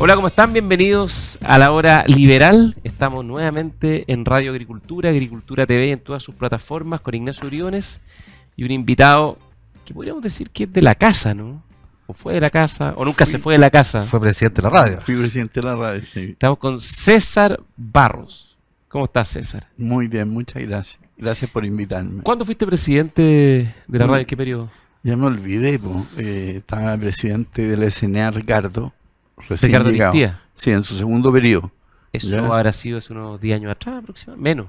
Hola, ¿cómo están? Bienvenidos a la hora liberal. Estamos nuevamente en Radio Agricultura, Agricultura TV en todas sus plataformas con Ignacio Briones y un invitado que podríamos decir que es de la casa, ¿no? O fue de la casa, o nunca se fue de la casa. Fue presidente de la radio. Fui presidente de la radio, sí. Estamos con César Barros. ¿Cómo estás, César? Muy bien, muchas gracias. Gracias por invitarme. ¿Cuándo fuiste presidente de la radio? ¿En qué periodo? Ya me olvidé, estaba presidente de la SNA Ricardo. Recién Ricardo llegado. Aristía. Sí, en su segundo periodo. Eso ¿Ya? habrá sido hace unos 10 años atrás aproximadamente. Menos.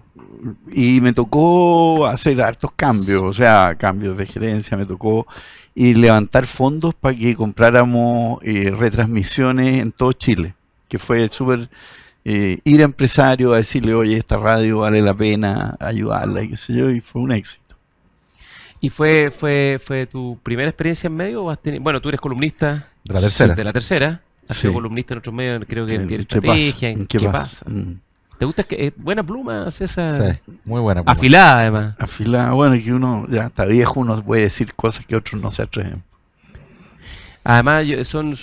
Y me tocó hacer hartos cambios, o sea, cambios de gerencia, me tocó y levantar fondos para que compráramos retransmisiones en todo Chile, que fue súper ir a empresarios a decirle, oye, esta radio vale la pena ayudarla y qué sé yo, y fue un éxito. ¿Y fue tu primera experiencia en medio? ¿O has tenido? Bueno, tú eres columnista De la tercera. de la tercera. Has sido Sí. columnista en otros medios, creo que en ¿Qué Estrategia, pasa? en ¿Qué pasa? ¿Te gusta? Buena pluma, César. Sí, muy buena. pluma. Afilada, además. Afilada, bueno, que uno ya está viejo, uno puede decir cosas que otros no se atreven. Además, son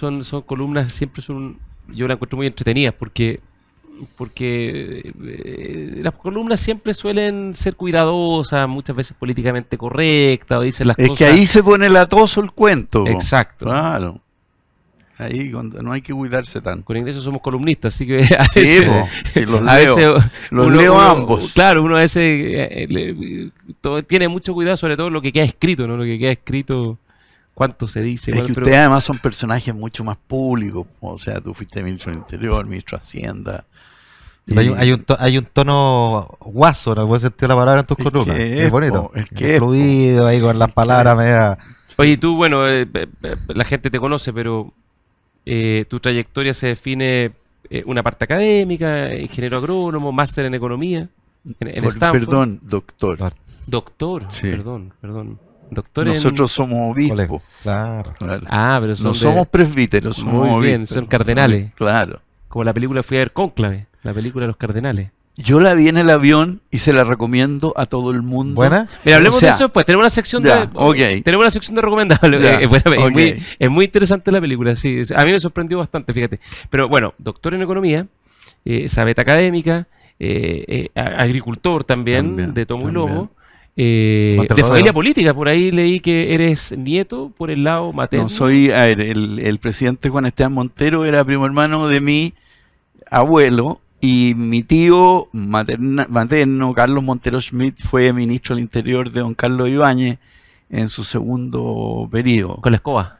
columnas, siempre yo las encuentro muy entretenidas porque las columnas siempre suelen ser cuidadosas, muchas veces políticamente correctas, o dicen las Es cosas. que ahí se pone latoso el cuento. Exacto. Claro. Ahí cuando no hay que cuidarse tanto. Con Ingreso somos columnistas, así que a Sí, veces, sí, los a leo. veces Los leo ambos. Claro, uno a veces tiene mucho cuidado, sobre todo lo que queda escrito, ¿no? Lo que queda escrito, cuánto se dice. Es que pero- ustedes además son personajes mucho más públicos. O sea, tú fuiste ministro del Interior, ministro de Hacienda. Pero Y- hay un tono guaso, en el buen sentido de la palabra, en tus El columnas. que Es es, bonito. po, el que es, Fluido, ahí con las palabras media. Oye, tú, bueno, la gente te conoce, pero tu trayectoria se define una parte académica, ingeniero agrónomo, máster en economía, en Stanford. Perdón, doctor. Claro. Doctor, Sí. perdón. Doctor Nosotros somos Colega. obispos. Claro. Claro. pero son No somos presbíteros, somos Muy bien, obispos. son cardenales. Claro. como la película fui a ver Cónclave, la película de los cardenales. Yo la vi en el avión y se la recomiendo a todo el mundo. ¿Buena? Mira, hablemos O sea, de eso después. Tenemos una sección ya, de. ok. Tenemos una sección de recomendables. Ya, ok. Es muy interesante la película, sí. A mí me sorprendió bastante, fíjate. Pero bueno, doctor en economía, sabeta académica, agricultor también, de tomo y lomo. De Monterrodeo. familia política, por ahí leí que eres nieto por el lado materno. No, soy, a ver, el presidente Juan Esteban Montero era primo hermano de mi abuelo y mi tío materno, Carlos Montero Schmidt, fue ministro del Interior de don Carlos Ibáñez en su segundo periodo. Con la escoba.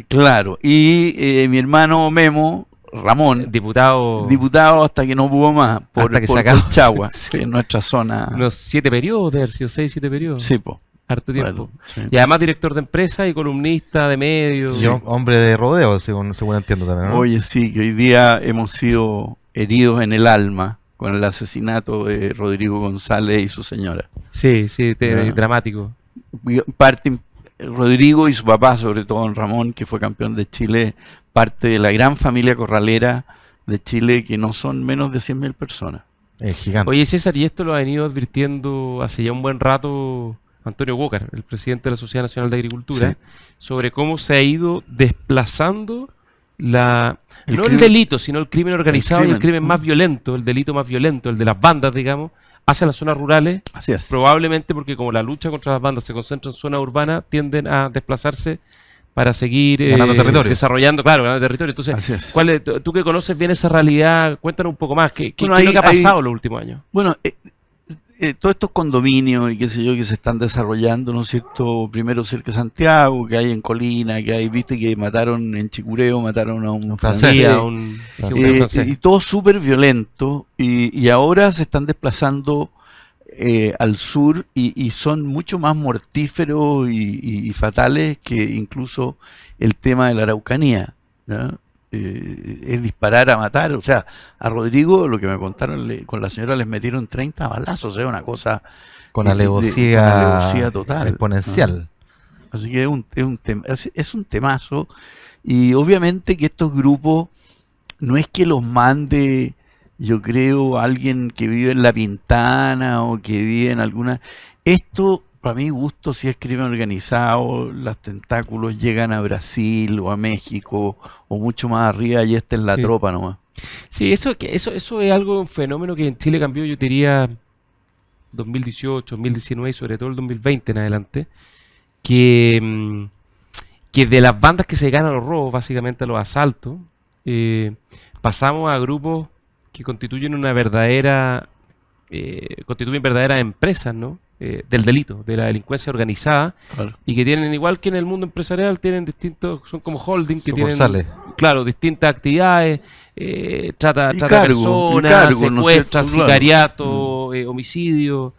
Claro, y mi hermano Memo, Ramón, Diputado. diputado hasta que no pudo más, por Hasta que se acabó. Colchagua, Sí. que es nuestra zona. Unos 7 periodos, de haber sido 6, 7 periodos. Sí, po. Harto tiempo. Bueno, sí. Y además director de empresa y columnista de medios. Sí, hombre de rodeo, según entiendo también, ¿no? Oye, sí, que hoy día hemos sido heridos en el alma con el asesinato de Rodrigo González y su señora. Sí, Ya. dramático. Rodrigo y su papá, sobre todo don Ramón, que fue campeón de Chile, parte de la gran familia corralera de Chile, que no son menos de 100.000 personas. Es gigante. Oye, César, y esto lo ha venido advirtiendo hace ya un buen rato Antonio Walker, el presidente de la Sociedad Nacional de Agricultura, Sí. sobre cómo se ha ido desplazando no el crimen- delito, sino el crimen organizado y el crimen. crimen más violento, el delito más violento, el de las bandas, digamos, hacia las zonas rurales. Así es. Probablemente porque como la lucha contra las bandas se concentra en zonas urbanas, tienden a desplazarse para seguir Ganando territorio. desarrollando, claro, ganando territorio. Entonces, Así es. tú que conoces bien esa realidad, cuéntanos un poco más. ¿Qué Bueno, es lo que ha hay- pasado en los últimos años? Bueno, todos estos condominios y qué sé yo que se están desarrollando, ¿no es cierto? Primero cerca de Santiago, que hay en Colina, que hay, viste que mataron en Chicureo, mataron a un francés. Sí, francés. a un Francés. francés. Y todo súper violento y ahora se están desplazando al sur y son mucho más mortíferos y fatales que incluso el tema de la Araucanía, ¿ya? Es disparar a matar, o sea, a Rodrigo, lo que me contaron, con la señora les metieron 30 balazos, es una cosa Con con alevosía alevosía total, exponencial. así que es un temazo. Y obviamente que estos grupos no es que los mande, yo creo, alguien que vive en La Pintana o que vive en alguna. Esto para mi gusto, si es crimen organizado, los tentáculos llegan a Brasil o a México o mucho más arriba y esta es la Sí. tropa nomás. Sí, eso es algo, un fenómeno que en Chile cambió, yo diría, 2018, 2019 y sobre todo el 2020 en adelante, que, que de las bandas que se dedican a los robos, básicamente a los asaltos, pasamos a grupos que constituyen una verdadera, constituyen verdaderas empresas, ¿no? Del delito, de la delincuencia organizada, Claro. y que tienen, igual que en el mundo empresarial, tienen distintos, son como holding que tienen, Sucursales. claro, distintas actividades, trata Y de cargo, y personas, cargo, ¿no es secuestras, cierto? Claro. sicariato, homicidio,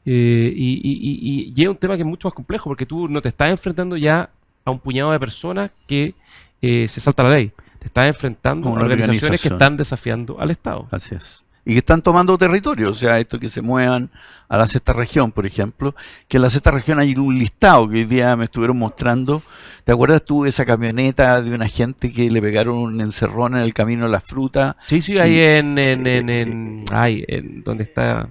y es un tema que es mucho más complejo, porque tú no te estás enfrentando ya a un puñado de personas que se salta la ley, te estás enfrentando Como a una organizaciones que organización. están desafiando al Estado. Así es. Y que están tomando territorio, o sea, esto que se muevan a la sexta región, por ejemplo, que en la sexta región hay un listado que hoy día me estuvieron mostrando. ¿Te acuerdas tú de esa camioneta de una gente que le pegaron un encerrón en el camino de la fruta? Sí, sí, ahí Y- en donde está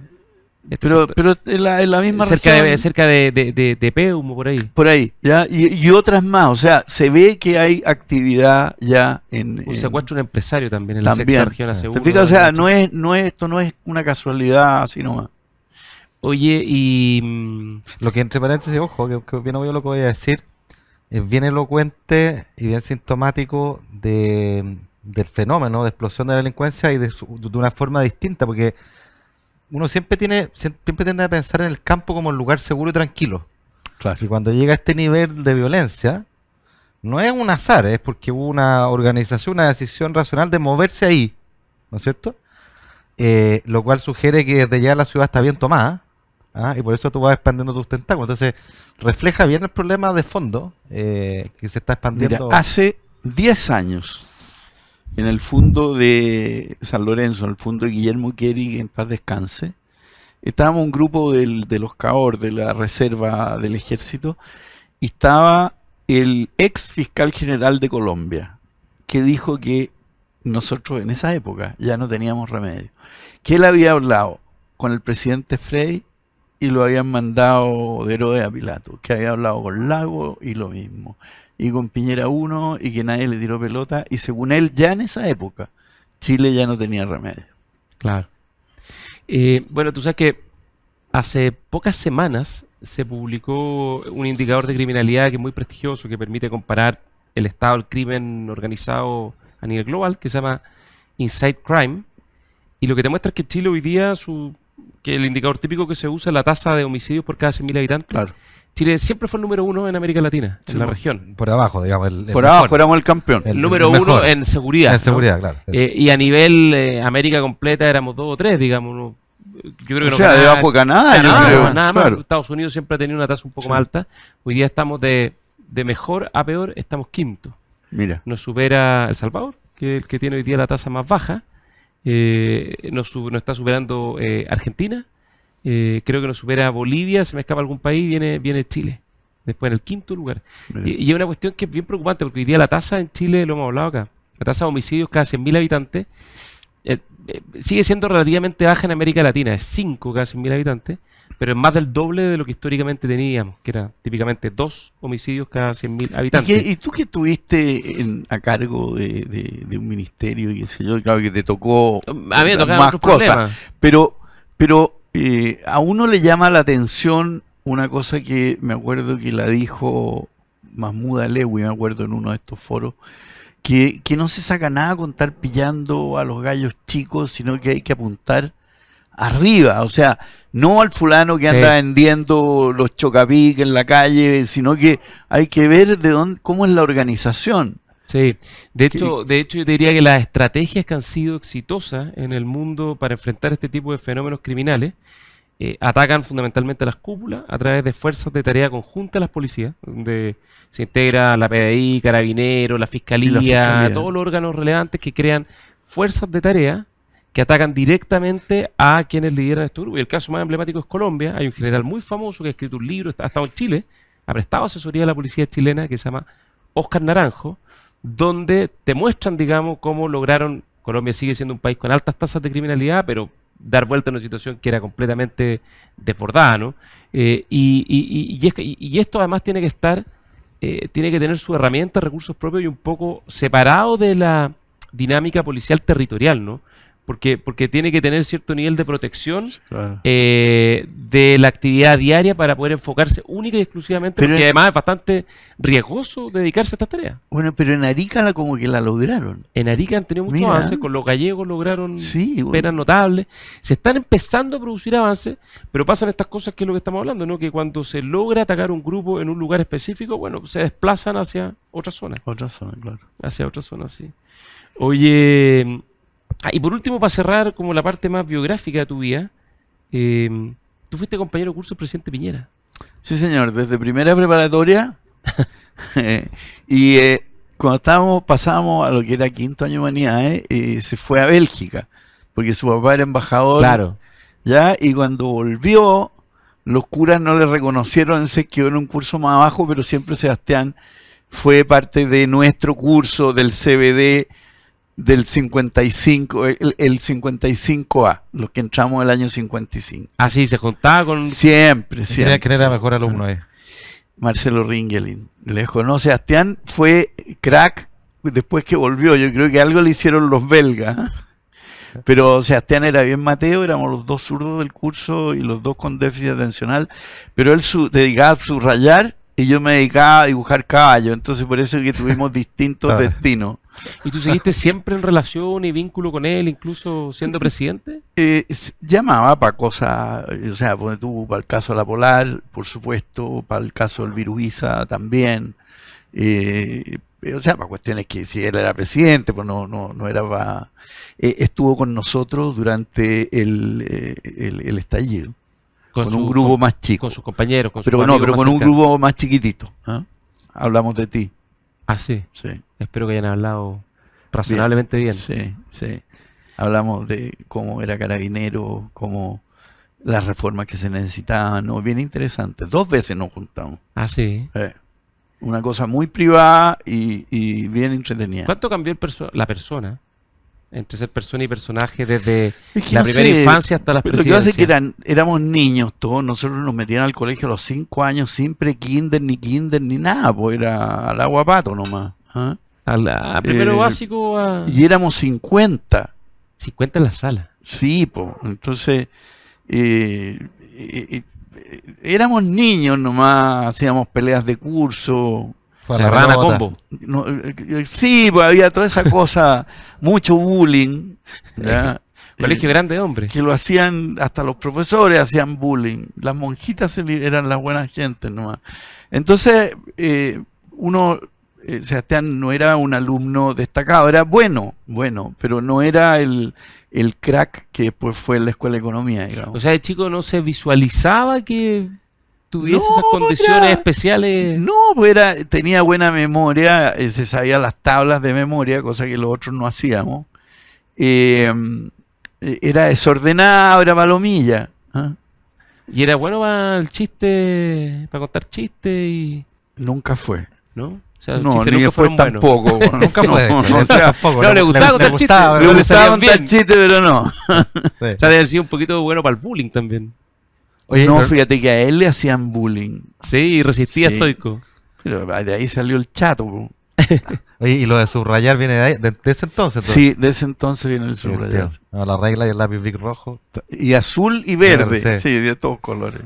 este Pero, sector. pero en la misma región, cerca de Peumo, por ahí. por ahí, ¿ya? Y otras más, o sea, se ve que hay actividad ya Un secuestro de un empresario también en la también. sexta región, Sí. aseguro. ¿Te fijas? O sea, esto no es una casualidad así nomás. Oye, y Lo que entre paréntesis, ojo, que bien obvio lo que voy a decir, es bien elocuente y bien sintomático del fenómeno de explosión de la delincuencia y de una forma distinta, porque uno siempre tiende a pensar en el campo como un lugar seguro y tranquilo. Claro. Y cuando llega a este nivel de violencia, no es un azar, es porque hubo una organización, una decisión racional de moverse ahí, ¿no es cierto? Lo cual sugiere que desde ya la ciudad está bien tomada, ¿ah? Y por eso tú vas expandiendo tus tentáculos. Entonces, refleja bien el problema de fondo que se está Mira, expandiendo. hace 10 años, en el fondo de San Lorenzo, en el fondo de Guillermo Kerry, en paz descanse, estábamos un grupo de los CAOR, de la Reserva del Ejército, y estaba el ex fiscal general de Colombia, que dijo que nosotros en esa época ya no teníamos remedio, que él había hablado con el presidente Frey y lo habían mandado de Herodes a Pilato, que había hablado con Lago y lo mismo, y con Piñera 1 y que nadie le tiró pelota, y según él ya en esa época Chile ya no tenía remedio. claro. Bueno, tú sabes que hace pocas semanas se publicó un indicador de criminalidad que es muy prestigioso, que permite comparar el estado del crimen organizado a nivel global, que se llama Inside Crime, y lo que te muestra es que Chile hoy día, que el indicador típico que se usa es la tasa de homicidios por cada 100.000 habitantes. Claro. Chile siempre fue el número uno en América Latina, Sí, en la po. región. Por abajo, digamos. El Por mejor. abajo éramos el campeón. El Número uno mejor. en seguridad. En ¿no? seguridad, claro. Y a nivel América completa éramos dos o tres, digamos. Yo creo que O no sea, ganaba- debajo de Canadá, yo Canadá, creo. nada más. Claro. Estados Unidos siempre ha tenido una tasa un poco Sí. más alta. Hoy día estamos de mejor a peor, estamos quinto. Mira, Nos supera El Salvador, que es el que tiene hoy día la tasa más baja. Nos está superando Argentina. Creo que nos supera Bolivia. Se me escapa algún país, viene Chile. Después en el quinto lugar. mira. Y es una cuestión que es bien preocupante, porque hoy día la tasa en Chile, lo hemos hablado acá, la tasa de homicidios cada 100.000 habitantes sigue siendo relativamente baja en América Latina, es 5 cada 100.000 habitantes, pero es más del doble de lo que históricamente teníamos, que era típicamente 2 homicidios cada 100.000 habitantes. ¿Y tú que estuviste a cargo de un ministerio y qué sé yo, claro que te tocó A mí me tocaban más otros cosas, problemas. pero a uno le llama la atención una cosa que me acuerdo que la dijo Mahmoud Alewi, me acuerdo en uno de estos foros, que no se saca nada con estar pillando a los gallos chicos, sino que hay que apuntar arriba, o sea, no al fulano que anda Sí. vendiendo los chocapic en la calle, sino que hay que ver cómo es la organización. Sí, de hecho yo te diría que las estrategias que han sido exitosas en el mundo para enfrentar este tipo de fenómenos criminales atacan fundamentalmente a las cúpulas a través de fuerzas de tarea conjunta de las policías, donde se integra la PDI, Carabineros, la Fiscalía, todos los órganos relevantes que crean fuerzas de tarea que atacan directamente a quienes lideran estos grupos. Y el caso más emblemático es Colombia. Hay un general muy famoso que ha escrito un libro, ha estado en Chile, ha prestado asesoría a la policía chilena, que se llama Oscar Naranjo, donde te muestran, digamos, cómo lograron. Colombia sigue siendo un país con altas tasas de criminalidad, pero dar vuelta a una situación que era completamente desbordada, ¿no? Y esto además tiene que estar, tiene que tener su herramienta, recursos propios y un poco separado de la dinámica policial territorial, ¿no? Porque tiene que tener cierto nivel de protección Claro. de la actividad diaria para poder enfocarse única y exclusivamente, Pero porque además es bastante riesgoso dedicarse a estas tareas. Bueno, pero en Arica como que la lograron. En Arica han tenido muchos Mira. avances, con los gallegos lograron Sí, bueno. penas notables. Se están empezando a producir avances, pero pasan estas cosas que es lo que estamos hablando, ¿no? Que cuando se logra atacar un grupo en un lugar específico, bueno, se desplazan hacia otra zona. Otra zona, claro. Hacia otra zona, sí. Oye, y por último, para cerrar como la parte más biográfica de tu vida, tú fuiste compañero de curso del presidente Piñera. Sí, señor, desde primera preparatoria y cuando pasábamos a lo que era quinto año de humanidades, se fue a Bélgica, porque su papá era embajador, Claro. ¿ya? Y cuando volvió, los curas no le reconocieron, se quedó en un curso más abajo, pero siempre Sebastián fue parte de nuestro curso del CBD del 55, el 55A, los que entramos el año 55. Ah, sí, se juntaba con... Siempre, siempre. ¿Quién era mejor alumno? Marcelo Ringelin. Lejos, no, Sebastián fue crack después que volvió. Yo creo que algo le hicieron los belgas. Pero Sebastián era bien Mateo, éramos los dos zurdos del curso y los dos con déficit atencional. Pero él dedicaba a subrayar y yo me dedicaba a dibujar caballos. Entonces por eso es que tuvimos distintos destinos. ¿Y tú seguiste siempre en relación y vínculo con él, incluso siendo presidente? Llamaba para cosas, o sea, ponte tú, para el caso de la Polar, por supuesto, para el caso del virus Isa también, o sea, para cuestiones que si él era presidente, pues no era para... estuvo con nosotros durante el estallido, con un grupo más chico. Con sus compañeros, con sus Pero amigos pero más con un cercanos. grupo más chiquitito. ¿Ah? Hablamos de ti. Ah, sí. Sí. Espero que hayan hablado razonablemente bien. Sí, sí. Hablamos de cómo era carabinero, cómo las reformas que se necesitaban, ¿no? Bien interesante. 2 veces nos juntamos. Ah, sí. Una cosa muy privada y bien entretenida. ¿Cuánto cambió la persona? Entre ser persona y personaje desde Es que la no primera sé, infancia hasta las Lo que pasa es que presidencias. éramos niños todos, nosotros nos metían al colegio a los 5 años, sin pre-kinder ni nada, pues era al agua pato nomás. ¿Ah? A primero Eh, básico a Y éramos 50. 50 en la sala. Sí, pues. Entonces, éramos niños nomás, hacíamos peleas de curso. Se agarraban a combo. No, sí, pues había toda esa cosa, mucho bullying. ¿Ya? Colegio grande de hombres. Que lo hacían, hasta los profesores hacían bullying. Las monjitas eran las buenas gentes nomás. Entonces, Sebastián no era un alumno destacado, era bueno, pero no era el crack que después fue en la escuela de economía, digamos. O sea, de chico no se visualizaba que tuviese No, esas condiciones era- especiales. No, pues tenía buena memoria, se sabía las tablas de memoria, cosa que los otros no hacíamos. Era desordenado, era palomilla. ¿Ah? Y era bueno para el chiste, para contar chistes y... Nunca fue. ¿no? O sea, los No, chistes ni nunca después fueron buenos. tampoco. bueno, Nunca fue. o sea, tampoco. No, le gustaba contar chistes. gustaba, le no le gustaba salían contar bien. chistes, pero no. Sí. O sea, debe haber sido un poquito bueno para el bullying también. Oye, No, pero- fíjate que a él le hacían bullying. Sí, y resistía Sí. estoico. Pero de ahí salió el chato. Po. oye, y lo de subrayar viene de, ahí, de ese entonces. Sí, de ese entonces viene el entonces. subrayar. No, la regla y el lápiz Bic rojo. Y azul y verde. Verde, Sí, sí. de todos colores.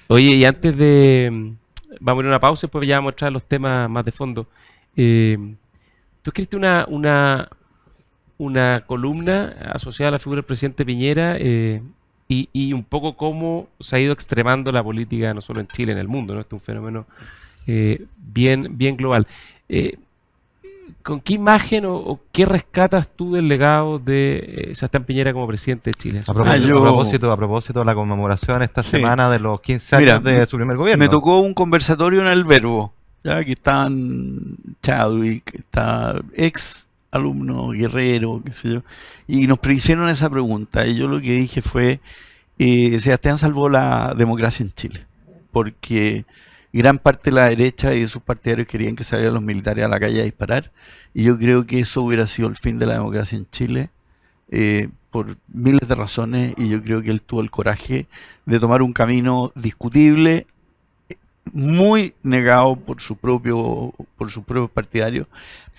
Oye, y antes de... Vamos a ir a una pausa y después ya vamos a mostrar los temas más de fondo. Tú escribiste una columna asociada a la figura del presidente Piñera y un poco cómo se ha ido extremando la política, no solo en Chile, en el mundo, ¿no? Este es un fenómeno bien global. ¿Con qué imagen o qué rescatas tú del legado de Sebastián Piñera como presidente de Chile? A propósito, yo- a propósito de la conmemoración esta Sí. semana de los 15 años Mira, de su primer gobierno. Me tocó un conversatorio en el Verbo. Ya que estaban Chadwick, está ex alumno guerrero, qué sé yo. Y nos hicieron esa pregunta. Y yo lo que dije fue: Sebastián salvó la democracia en Chile. Porque gran parte de la derecha y de sus partidarios querían que salieran los militares a la calle a disparar. Y yo creo que eso hubiera sido el fin de la democracia en Chile. por miles de razones, y yo creo que él tuvo el coraje de tomar un camino discutible, muy negado por su propio partidario,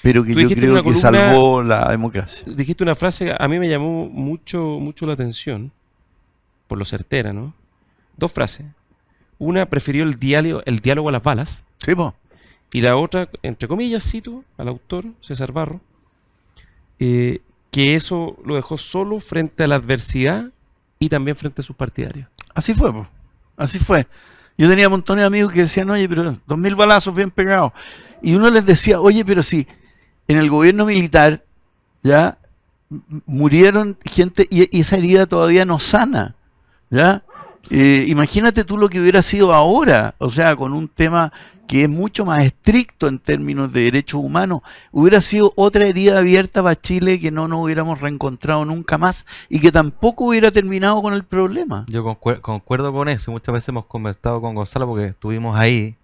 pero que Tú yo dijiste en creo una que columna- salvó la democracia. Dijiste una frase que a mí me llamó mucho la atención, por lo certera, ¿no? Dos frases. Una, prefirió el diálogo a las balas, Sí, po. y la otra, entre comillas, cito al autor, César Barro, que eso lo dejó solo frente a la adversidad y también frente a sus partidarios. Así fue, po. Así fue. Yo tenía montones de amigos que decían, oye, pero 2000 balazos bien pegados. Y uno les decía, oye, pero si en el gobierno militar ya murieron gente y esa herida todavía no sana, ¿ya? Imagínate tú lo que hubiera sido ahora, o sea, con un tema que es mucho más estricto en términos de derechos humanos, hubiera sido otra herida abierta para Chile que no nos hubiéramos reencontrado nunca más y que tampoco hubiera terminado con el problema. Yo concuerdo con eso. Muchas veces hemos conversado con Gonzalo porque estuvimos ahí.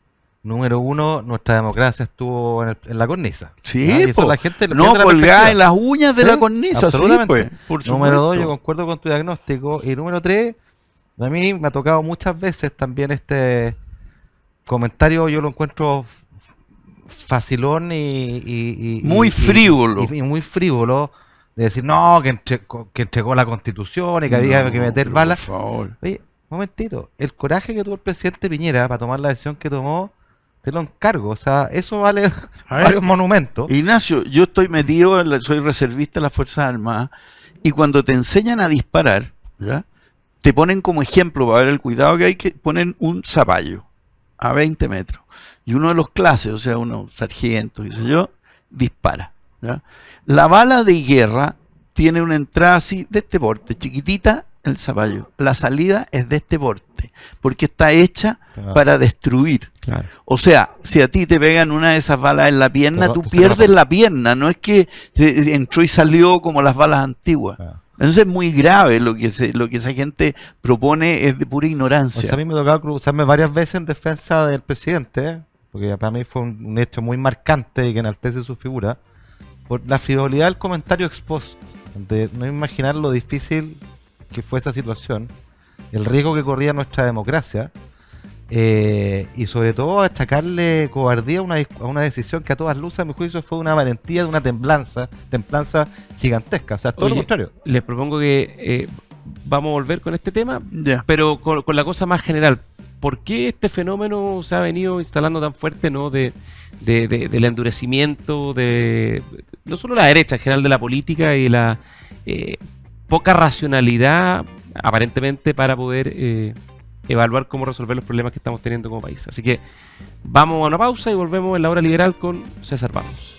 Número uno, nuestra democracia estuvo en la cornisa. Sí, ¿Ya? Y eso po. la gente le No pierde la colgada perspectiva. en las uñas de Sí, la cornisa, sí, absolutamente. pues, por Número dos, yo supuesto. concuerdo con tu diagnóstico. Y número tres, a mí me ha tocado muchas veces también este comentario, yo lo encuentro facilón Muy frívolo. y muy frívolo, de decir, no, que entregó la Constitución y que había que meter pero balas. por favor. Oye, momentito, el coraje que tuvo el presidente Piñera para tomar la decisión que tomó, te lo encargo. O sea, eso vale A ver, varios monumentos. Ignacio, yo estoy metido, soy reservista de las Fuerzas Armadas, y cuando te enseñan a disparar, ¿ya? Te ponen como ejemplo, para ver el cuidado que hay, que ponen un zapallo a 20 metros. Y uno de los clases, o sea, unos sargentos, qué sé yo, dispara, ¿ya? La bala de guerra tiene una entrada así de este porte, chiquitita, el zapallo. La salida es de este porte, porque está hecha Claro. para destruir. Claro. O sea, si a ti te pegan una de esas balas en la pierna, Te tú saca pierdes la- la pierna, no es que entró y salió como las balas antiguas. Claro. Entonces es muy grave lo que esa gente propone, es de pura O ignorancia. sea, a mí me ha tocado cruzarme varias veces en defensa del presidente, porque para mí fue un hecho muy marcante y que enaltece su figura, por la frivolidad del comentario expost, de no imaginar lo difícil que fue esa situación, el riesgo que corría nuestra democracia, y sobre todo achacarle cobardía a una decisión que a todas luces, a mi juicio, fue una valentía, de una templanza gigantesca. O sea, todo lo Oye, contrario. Les propongo que vamos a volver con este tema, Ya. pero con la cosa más general. ¿Por qué este fenómeno se ha venido instalando tan fuerte, ¿no? Del endurecimiento de no solo la derecha, en general de la política y la poca racionalidad, aparentemente, para poder evaluar cómo resolver los problemas que estamos teniendo como país? Así que vamos a una pausa y volvemos en la hora liberal con César Barros.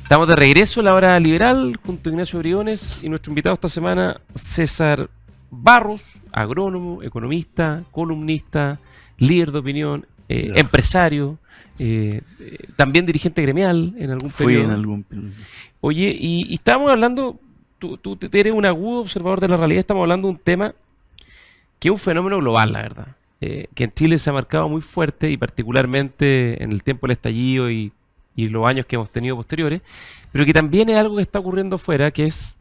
Estamos de regreso en la hora liberal junto a Ignacio Briones y nuestro invitado esta semana, César Barros, agrónomo, economista, columnista, líder de opinión, empresario, también dirigente gremial en algún Fui periodo. en algún... Oye, y estábamos hablando, tú eres un agudo observador de la realidad, estamos hablando de un tema que es un fenómeno global, la verdad, que en Chile se ha marcado muy fuerte y particularmente en el tiempo del estallido y los años que hemos tenido posteriores, pero que también es algo que está ocurriendo afuera, que es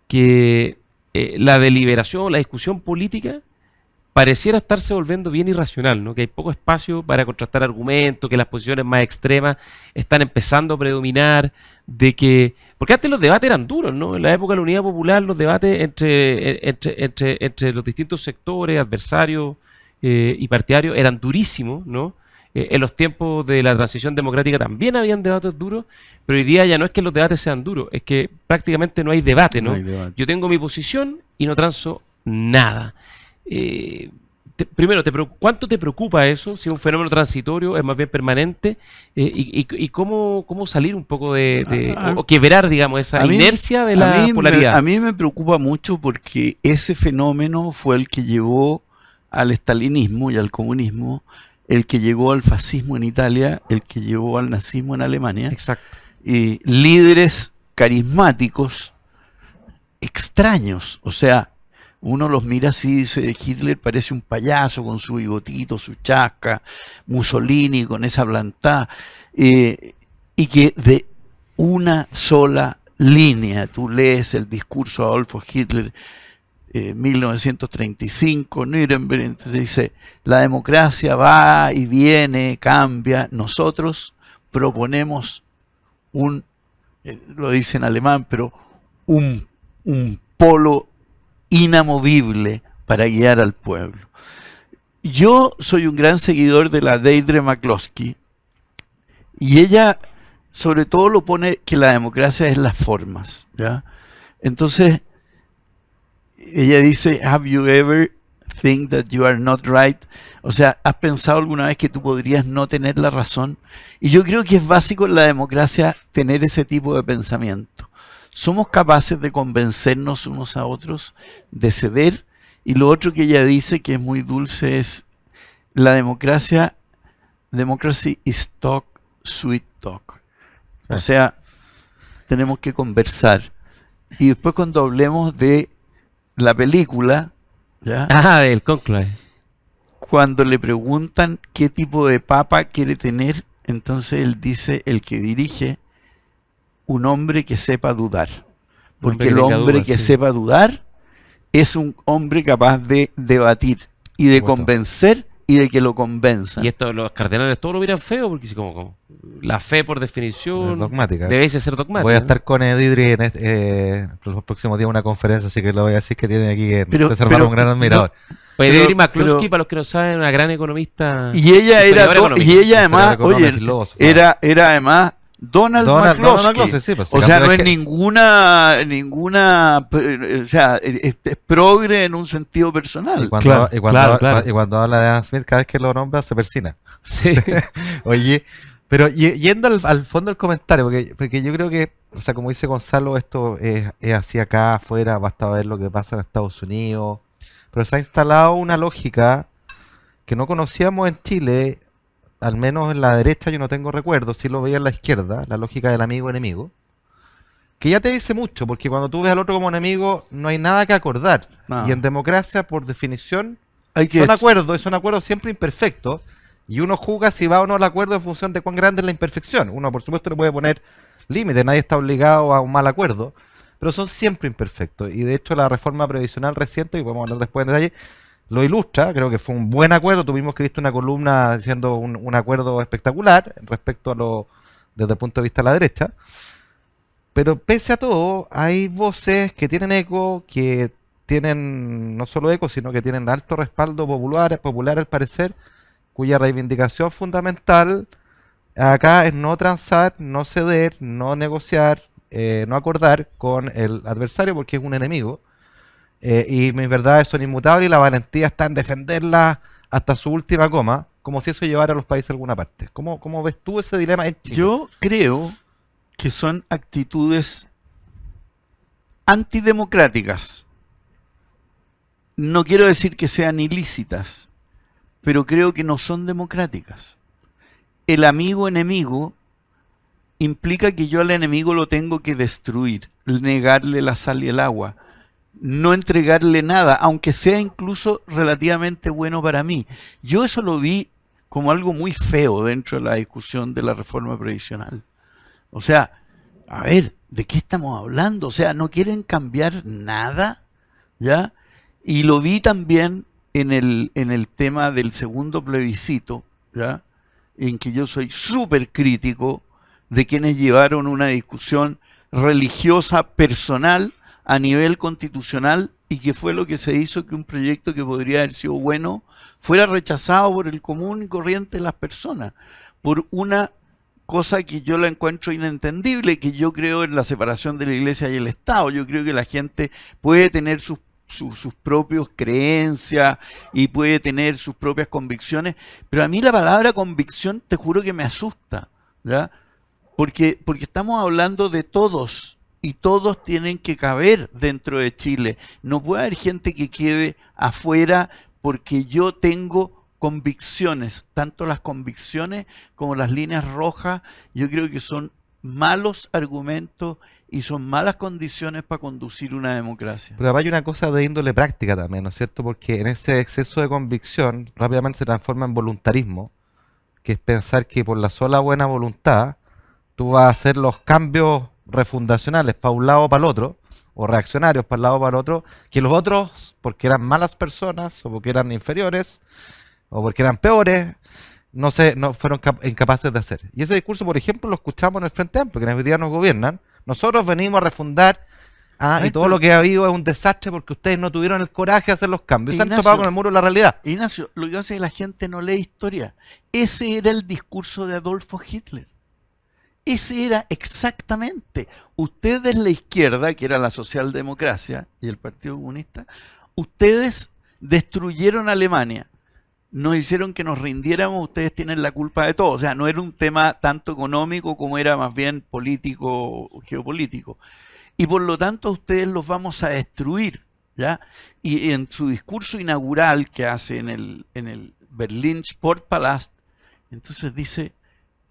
que la deliberación, la discusión política pareciera estarse volviendo bien irracional, ¿no? Que hay poco espacio para contrastar argumentos, que las posiciones más extremas están empezando a predominar, porque antes los debates eran duros, ¿no? En la época de la Unidad Popular los debates entre los distintos sectores, adversarios y partidarios eran durísimos, ¿no? En los tiempos de la transición democrática también habían debates duros, pero hoy día ya no es que los debates sean duros, es que prácticamente no hay debate, ¿no? No hay debate. Yo tengo mi posición y no transo nada. Primero, ¿cuánto te preocupa eso? Si es un fenómeno transitorio, es más bien permanente, y cómo salir un poco o quebrar, digamos, esa A mí- inercia de la polaridad. A mí me preocupa mucho porque ese fenómeno fue el que llevó al estalinismo y al comunismo el que llegó al fascismo en Italia, el que llevó al nazismo en Alemania, Exacto. y líderes carismáticos extraños, o sea, uno los mira así y dice, Hitler parece un payaso con su bigotito, su chasca, Mussolini con esa plantada, y que de una sola línea, tú lees el discurso de Adolfo Hitler, 1935, Nuremberg, entonces dice, la democracia va y viene, cambia, nosotros proponemos lo dice en alemán, pero un polo inamovible para guiar al pueblo. Yo soy un gran seguidor de la Deirdre McCloskey y ella sobre todo lo pone que la democracia es las formas, ¿ya? Entonces ella dice, have you ever think that you are not right? O sea, ¿has pensado alguna vez que tú podrías no tener la razón? Y yo creo que es básico en la democracia tener ese tipo de pensamiento. Somos capaces de convencernos unos a otros, de ceder. Y lo otro que ella dice, que es muy dulce, es la democracia, democracy is talk, sweet talk. O sea, tenemos que conversar. Y después cuando hablemos de la película, ¿ya? Ah, del cónclave. Cuando le preguntan qué tipo de papa quiere tener, entonces él dice, el que dirige, un hombre que sepa dudar. Porque el hombre que sepa dudar es un hombre capaz de debatir y de convencer y de que lo convenzan. Y esto los cardenales todos lo miran feo porque como la fe por definición Es dogmática. debe ser dogmática. Voy a estar con Edidri en los próximos días en una conferencia, así que lo voy a decir que tiene aquí en César Barra, un gran admirador. Pues Edith McCloskey, para los que no saben, una gran economista. Y ella además, oye, era además Donald McCloskey. Sí, pues, o sea, no es ninguna, o sea, es progre en un sentido personal. Y cuando habla de Adam Smith, cada vez que lo nombra se persina. Sí. Oye, pero yendo al fondo del comentario, porque yo creo que, o sea, como dice Gonzalo, esto es así acá afuera, basta ver lo que pasa en Estados Unidos, pero se ha instalado una lógica que no conocíamos en Chile, al menos en la derecha yo no tengo recuerdo, sí lo veía en la izquierda, la lógica del amigo-enemigo, que ya te dice mucho, porque cuando tú ves al otro como enemigo no hay nada que acordar. Y en democracia, por definición, son acuerdos siempre imperfectos, y uno juzga si va o no al acuerdo en función de cuán grande es la imperfección. Uno, por supuesto, le puede poner límites, nadie está obligado a un mal acuerdo, pero son siempre imperfectos. Y de hecho la reforma previsional reciente, que podemos hablar después en detalle, lo ilustra. Creo que fue un buen acuerdo. Tuvimos que viste una columna diciendo un acuerdo espectacular respecto a desde el punto de vista de la derecha. Pero pese a todo, hay voces que tienen eco, que tienen no solo eco, sino que tienen alto respaldo popular al parecer, cuya reivindicación fundamental acá es no transar, no ceder, no negociar, no acordar con el adversario porque es un enemigo. Y mis verdades son inmutables y la valentía está en defenderla hasta su última coma, como si eso llevara a los países a alguna parte. ¿Cómo ves tú ese dilema en Chile? Yo creo que son actitudes antidemocráticas. No quiero decir que sean ilícitas, pero creo que no son democráticas. El amigo-enemigo implica que yo al enemigo lo tengo que destruir, negarle la sal y el agua, no entregarle nada, aunque sea incluso relativamente bueno para mí. Yo eso lo vi como algo muy feo dentro de la discusión de la reforma previsional. O sea, a ver, ¿de qué estamos hablando? O sea, ¿no quieren cambiar nada? ¿Ya? Y lo vi también en el tema del segundo plebiscito, ¿ya? En que yo soy súper crítico de quienes llevaron una discusión religiosa personal a nivel constitucional y que fue lo que se hizo que un proyecto que podría haber sido bueno fuera rechazado por el común y corriente de las personas, por una cosa que yo la encuentro inentendible, que yo creo en la separación de la iglesia y el Estado. Yo creo que la gente puede tener sus propias creencias y puede tener sus propias convicciones, pero a mí la palabra convicción te juro que me asusta, ¿ya? Porque estamos hablando de todos y todos tienen que caber dentro de Chile. No puede haber gente que quede afuera porque yo tengo convicciones, tanto las convicciones como las líneas rojas, yo creo que son malos argumentos y son malas condiciones para conducir una democracia. Pero hay una cosa de índole práctica también, ¿no es cierto? Porque en ese exceso de convicción rápidamente se transforma en voluntarismo, que es pensar que por la sola buena voluntad tú vas a hacer los cambios refundacionales para un lado o para el otro, o reaccionarios para el lado o para el otro, que los otros, porque eran malas personas, o porque eran inferiores, o porque eran peores, no fueron incapaces de hacer. Y ese discurso, por ejemplo, lo escuchamos en el Frente Amplio, que hoy día nos gobiernan. Nosotros venimos a refundar, y todo lo que ha habido es un desastre porque ustedes no tuvieron el coraje de hacer los cambios. Y se han topado con el muro de la realidad. Ignacio, lo que pasa es que la gente no lee historia. Ese era el discurso de Adolfo Hitler. Ese era exactamente. Ustedes, la izquierda, que era la socialdemocracia y el Partido Comunista, ustedes destruyeron Alemania. Nos hicieron que nos rindiéramos, ustedes tienen la culpa de todo. O sea, no era un tema tanto económico como era más bien político o geopolítico. Y por lo tanto, ustedes los vamos a destruir, ¿ya? Y en su discurso inaugural que hace en el Berlin Sportpalast, entonces dice,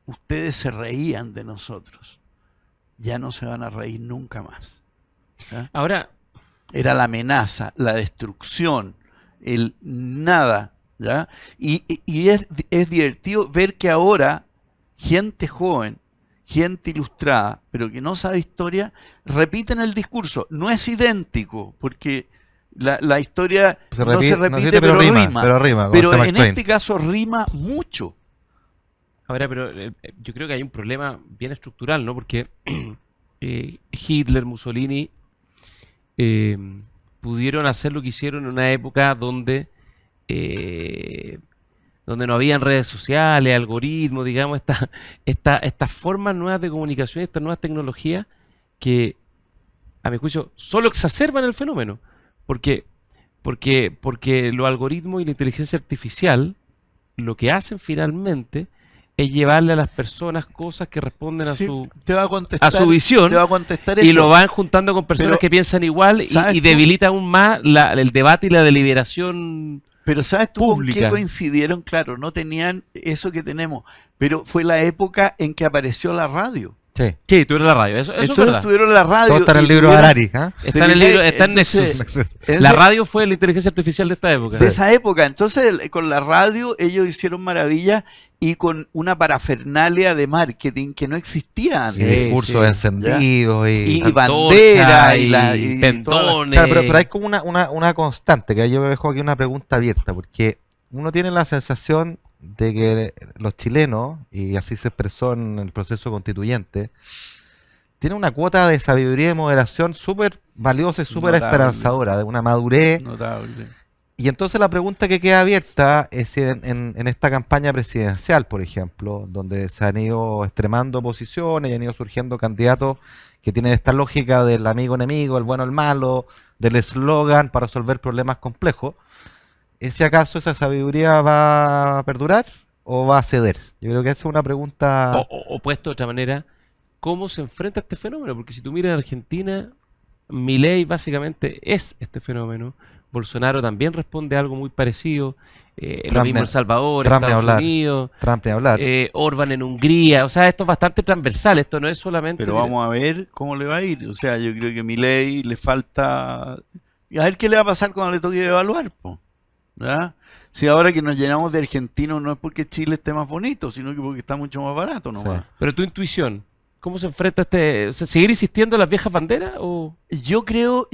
ustedes se reían de nosotros, ya no se van a reír nunca más. ¿Ya? Ahora, era la amenaza, la destrucción, el nada, ¿ya? Y es divertido ver que ahora gente joven, gente ilustrada, pero que no sabe historia, repiten el discurso. No es idéntico, porque la historia no se repite, pero rima. Pero en este caso rima mucho. Ahora, pero yo creo que hay un problema bien estructural, ¿no? Porque Hitler, Mussolini pudieron hacer lo que hicieron en una época donde no habían redes sociales, algoritmos, digamos, estas formas nuevas de comunicación, estas nuevas tecnologías que, a mi juicio, solo exacerban el fenómeno. Porque los algoritmos y la inteligencia artificial lo que hacen finalmente es llevarle a las personas cosas que responden a su visión, te va a contestar y eso. lo van juntando con personas que piensan igual y debilita aún más el debate y la deliberación. Pero ¿sabes tú pública? Con qué coincidieron? Claro, no tenían eso que tenemos, pero fue la época en que apareció la radio. Sí, tuvieron la radio. Eso entonces tuvieron la radio. Todo está en el libro de Harari. Está en el libro, está en Nexus. La radio fue la inteligencia artificial de esta época. De esa época. Entonces, con la radio ellos hicieron maravillas y con una parafernalia de marketing que no existía antes. Y discursos encendidos y banderas y pendones. Claro, pero hay como una constante, que yo dejo aquí una pregunta abierta, porque uno tiene la sensación de que los chilenos, y así se expresó en el proceso constituyente, tienen una cuota de sabiduría y moderación súper valiosa y súper esperanzadora, de una madurez. Notable. Y entonces la pregunta que queda abierta es si en esta campaña presidencial, por ejemplo, donde se han ido extremando posiciones y han ido surgiendo candidatos que tienen esta lógica del amigo-enemigo, el bueno, el malo, del eslogan para resolver problemas complejos, ¿si acaso esa sabiduría va a perdurar o va a ceder? Yo creo que esa es una pregunta. O puesto de otra manera, ¿cómo se enfrenta a este fenómeno? Porque si tú miras en Argentina, Milei básicamente es este fenómeno. Bolsonaro también responde a algo muy parecido. Lo mismo en El Salvador, Estados Unidos. Trump ni hablar. Orbán en Hungría. O sea, esto es bastante transversal. Esto no es solamente. Pero vamos a ver cómo le va a ir. O sea, yo creo que Milei le falta. A ver qué le va a pasar cuando le toque evaluar, po. ¿Ya? Si ahora que nos llenamos de argentinos no es porque Chile esté más bonito, sino que porque está mucho más barato nomás. Sí. Pero tu intuición, ¿cómo se enfrenta a este? O sea, ¿seguir insistiendo en las viejas banderas? O... Yo creo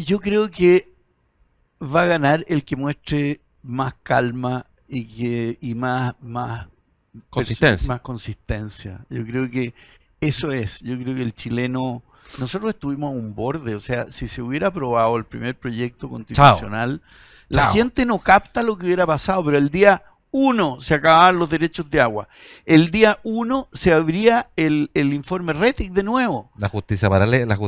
que va a ganar el que muestre más calma y más Consistencia. Más consistencia. Yo creo que eso es. Yo creo que el chileno. Nosotros estuvimos a un borde. O sea, si se hubiera aprobado el primer proyecto constitucional. La gente no capta lo que hubiera pasado, pero el día 1 se acababan los derechos de agua. El día 1 se abría el informe Rettig de nuevo. La justicia paralela.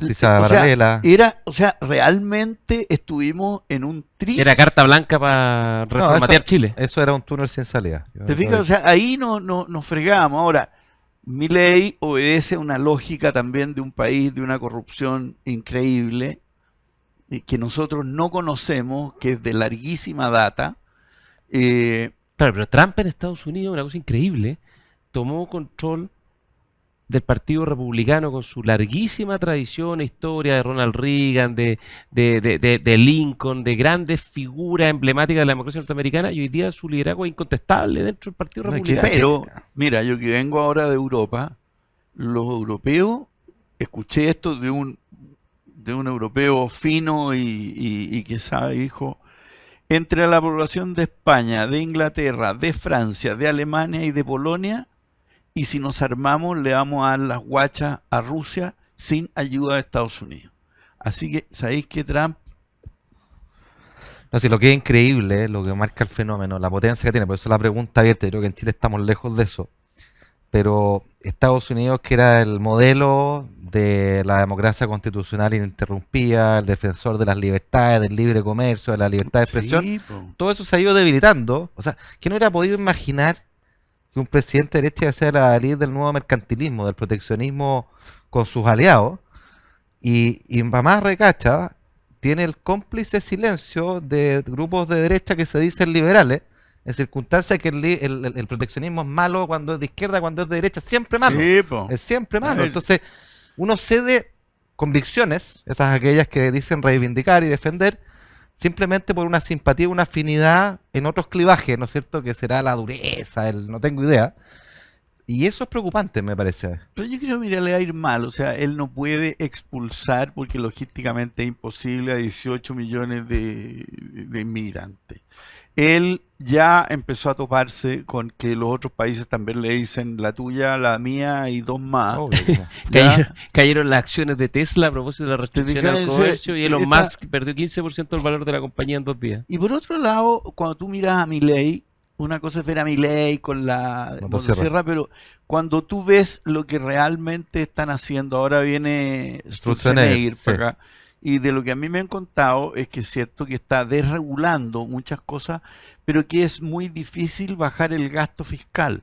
O sea, realmente estuvimos en un triste. Era carta blanca para reformatear Chile. Eso era un túnel sin salida. ¿Te fijas? O sea, ahí nos fregábamos. Ahora, Milei obedece a una lógica también de un país de una corrupción increíble, que nosotros no conocemos, que es de larguísima data, Claro, pero Trump en Estados Unidos, una cosa increíble, tomó control del Partido Republicano con su larguísima tradición e historia de Ronald Reagan, de Lincoln, de grandes figuras emblemáticas de la democracia norteamericana, y hoy día su liderazgo es incontestable dentro del Partido No, es que- Republicano. Pero, mira, yo que vengo ahora de Europa, los europeos, escuché esto de un europeo fino y que sabe, dijo, entre la población de España, de Inglaterra, de Francia, de Alemania y de Polonia, y si nos armamos le vamos a dar las guachas a Rusia sin ayuda de Estados Unidos. Así que, ¿sabéis que Trump? No, si lo que es increíble, lo que marca el fenómeno, la potencia que tiene, por eso la pregunta abierta, yo creo que en Chile estamos lejos de eso. Pero Estados Unidos, que era el modelo de la democracia constitucional ininterrumpida, el defensor de las libertades, del libre comercio, de la libertad de expresión, Sí, po. todo eso se ha ido debilitando. O sea, ¿quién hubiera podido imaginar que un presidente de derecha iba a ser la líder del nuevo mercantilismo, del proteccionismo con sus aliados? Y más recacha, tiene el cómplice silencio de grupos de derecha que se dicen liberales, en circunstancias que el proteccionismo es malo cuando es de izquierda, cuando es de derecha, siempre malo. Sí, po. Es siempre A malo. ver. Entonces, uno cede convicciones, esas aquellas que dicen reivindicar y defender, simplemente por una simpatía, una afinidad en otros clivajes, ¿no es cierto? Que será la dureza, el no tengo idea. Y eso es preocupante, me parece. Pero yo creo que mira, le va a ir mal, o sea, él no puede expulsar porque logísticamente es imposible a 18 millones de inmigrantes. Él ya empezó a toparse con que los otros países también le dicen la tuya, la mía y dos más. Obvio, ¿no? ¿Ya? Cayeron las acciones de Tesla a propósito de la restricción fijas? al comercio y Elon Esta- Musk perdió 15% del valor de la compañía en 2 días. Y por otro lado, cuando tú miras a Milei, una cosa es ver a Milei con la Motosierra. motosierra, pero cuando tú ves lo que realmente están haciendo, ahora viene Schwarzenegger sí. para acá, y de lo que a mí me han contado es que es cierto que está desregulando muchas cosas, pero que es muy difícil bajar el gasto fiscal,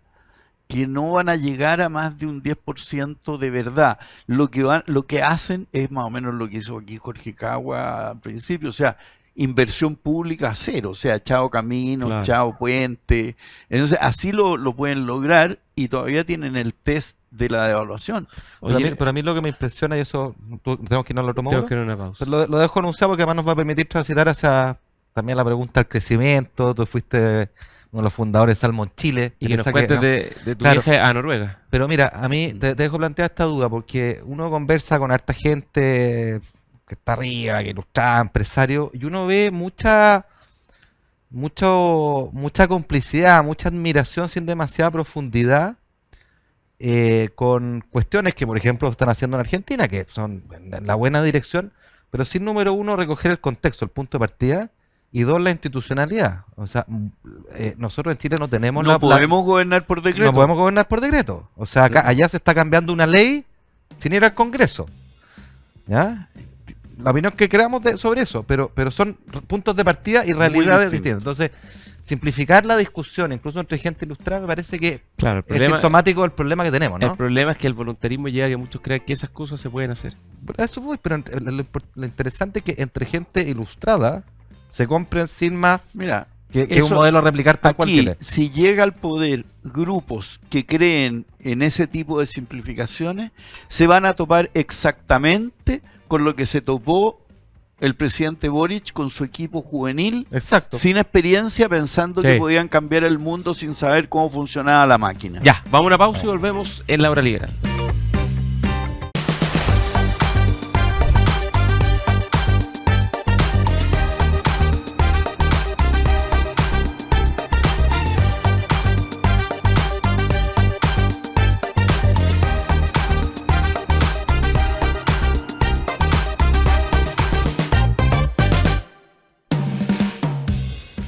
que no van a llegar a más de un 10% de verdad. Lo que hacen es más o menos lo que hizo aquí Jorge Cagua al principio, o sea, inversión pública cero, o sea, chao camino, Claro. chao puente. Entonces, así lo pueden lograr y todavía tienen el test de la devaluación. Oye, Pero a mí lo que me impresiona, y eso tenemos que ir al otro tengo módulo, que ir a una pausa. pero lo dejo anunciado porque además nos va a permitir transitar hacia también la pregunta al crecimiento. Tú fuiste uno de los fundadores de Salmon Chile. Y que nos Piensa cuentes de tu claro. viaje a Noruega. Pero mira, a mí te dejo plantear esta duda porque uno conversa con harta gente que está arriba, que ilustrada, empresario, y uno ve mucha complicidad, mucha admiración sin demasiada profundidad con cuestiones que, por ejemplo, están haciendo en Argentina, que son en la buena dirección, pero sin, número uno, recoger el contexto, el punto de partida, y dos, la institucionalidad. O sea, nosotros en Chile no tenemos No podemos gobernar por decreto. no podemos gobernar por decreto. O sea, allá se está cambiando una ley sin ir al Congreso. ¿Ya? La opinión que creamos sobre eso, pero son puntos de partida y realidades distintas. Entonces, simplificar la discusión, incluso entre gente ilustrada, me parece que Claro, el es problema, sintomático del problema que tenemos, el ¿no? problema es que el voluntarismo lleva a que muchos crean que esas cosas se pueden hacer. A eso voy, pero lo interesante es que entre gente ilustrada se compren sin más Mira, que un eso- modelo a replicar tal cual aquí, Chile. si llega al poder grupos que creen en ese tipo de simplificaciones, se van a topar exactamente con lo que se topó el presidente Boric con su equipo juvenil, Exacto. sin experiencia, pensando Sí. que podían cambiar el mundo sin saber cómo funcionaba la máquina. Ya, vamos a una pausa y volvemos en la hora liberal.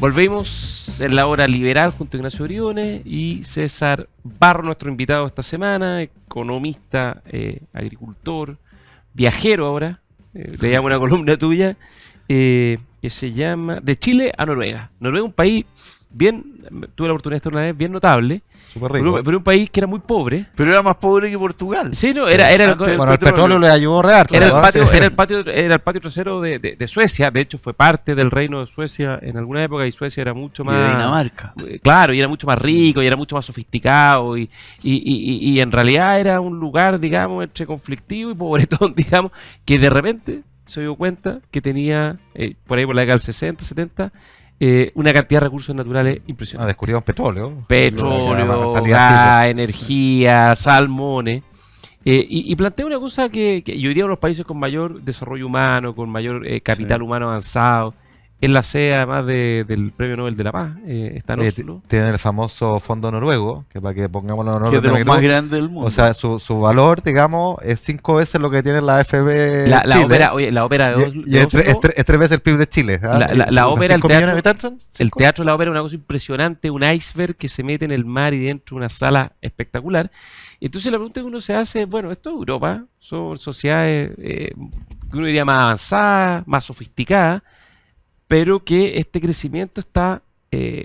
Volvemos en la hora liberal junto a Ignacio Briones y César Barro, nuestro invitado esta semana, economista, agricultor, viajero ahora. Leíamos una columna tuya que se llama De Chile a Noruega. Noruega es un país tuve la oportunidad de estar una vez, bien notable, Súper rico. pero un país que era muy pobre. Pero era más pobre que Portugal. Sí, no, Sí. era Antes del Bueno, el petróleo le ayudó real. Era el ¿no? patio, Sí. era el patio trasero de Suecia. De hecho, fue parte del reino de Suecia en alguna época, y Suecia era mucho Y más. de Dinamarca. Claro, y era mucho más rico, y era mucho más sofisticado, y en realidad era un lugar, digamos, entre conflictivo y pobretón, digamos, que de repente se dio cuenta que tenía, por ahí por la década del 60, 70, una cantidad de recursos naturales impresionantes. Descubrieron petróleo. Petróleo, Salía gas, energía, salmones. Y plantea una cosa que y hoy día uno de los países con mayor desarrollo humano, con mayor capital humano avanzado, es la sede además del Premio Nobel de la Paz, está en Oslo. Tienen el famoso fondo noruego, que para que pongamos los Que es de los magnitud, más grandes del mundo. o sea, su valor, digamos, es 5 veces lo que tiene la FB La Chile. ópera, oye, la ópera de Y es Oslo, es 3 veces el PIB de Chile. ¿ah? La ópera, el 5 millones de teatro, habitantes son, el 5. teatro de la ópera es una cosa impresionante, un iceberg que se mete en el mar y dentro de una sala espectacular. Entonces la pregunta que uno se hace, bueno, esto es Europa, son sociedades que uno diría más avanzadas, más sofisticadas, pero que este crecimiento está,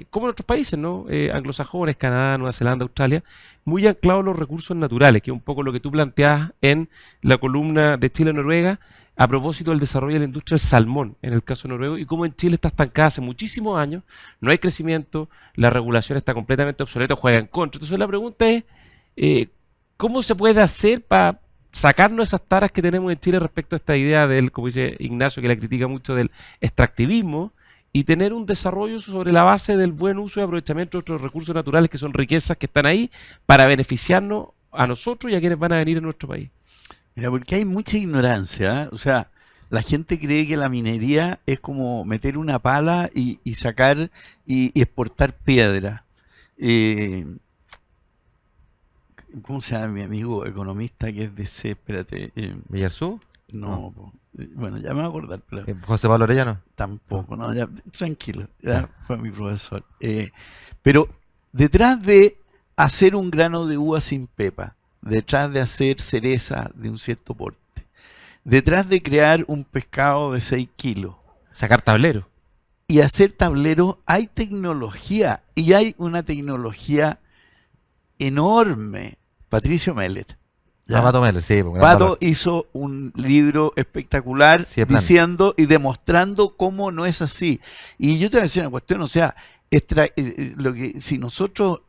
como en otros países, ¿no? Anglosajones, Canadá, Nueva Zelanda, Australia, muy anclados en los recursos naturales, que es un poco lo que tú planteas en la columna de Chile-Noruega, a propósito del desarrollo de la industria del salmón, en el caso noruego, y cómo en Chile está estancada hace muchísimos años, no hay crecimiento, la regulación está completamente obsoleta, juega en contra. Entonces la pregunta es, ¿cómo se puede hacer para sacarnos esas taras que tenemos en Chile respecto a esta idea del, como dice Ignacio, que la critica mucho, del extractivismo, y tener un desarrollo sobre la base del buen uso y aprovechamiento de otros recursos naturales que son riquezas que están ahí para beneficiarnos a nosotros y a quienes van a venir en nuestro país? Mira, porque hay mucha ignorancia, ¿eh? O sea, la gente cree que la minería es como meter una pala y sacar y exportar piedra. ¿Cómo se llama mi amigo economista que es de C? Espérate. ¿Villarsú? No, bueno, ya me voy a acordar, pero ¿José Pablo Orellano? tampoco, no, ya, tranquilo, ya fue mi profesor. Pero detrás de hacer un grano de uva sin pepa, detrás de hacer cereza de un cierto porte, detrás de crear un pescado de 6 kilos Sacar tablero. y hacer tableros, hay tecnología, y hay una tecnología enorme. Patricio Meller. ¿ya? Pato Melo, sí. Pues, gran Pato valor. hizo un libro espectacular Sí, plan. diciendo y demostrando cómo no es así. Y yo te voy a decir una cuestión, o sea, lo que si nosotros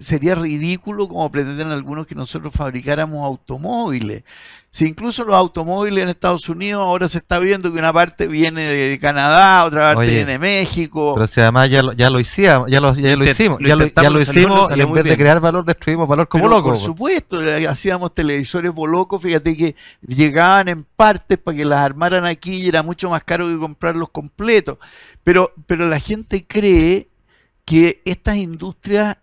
sería ridículo como pretenden algunos que nosotros fabricáramos automóviles. Si incluso los automóviles en Estados Unidos ahora se está viendo que una parte viene de Canadá, otra parte Oye, viene de México. Pero si además ya lo hicimos, ya lo hicimos, ya lo intentamos, hicimos, y salió en muy vez de bien. crear valor, destruimos valor como Pero, locos. por supuesto, hacíamos televisores bolocos, fíjate que llegaban en partes para que las armaran aquí y era mucho más caro que comprarlos completos. Pero la gente cree que estas industrias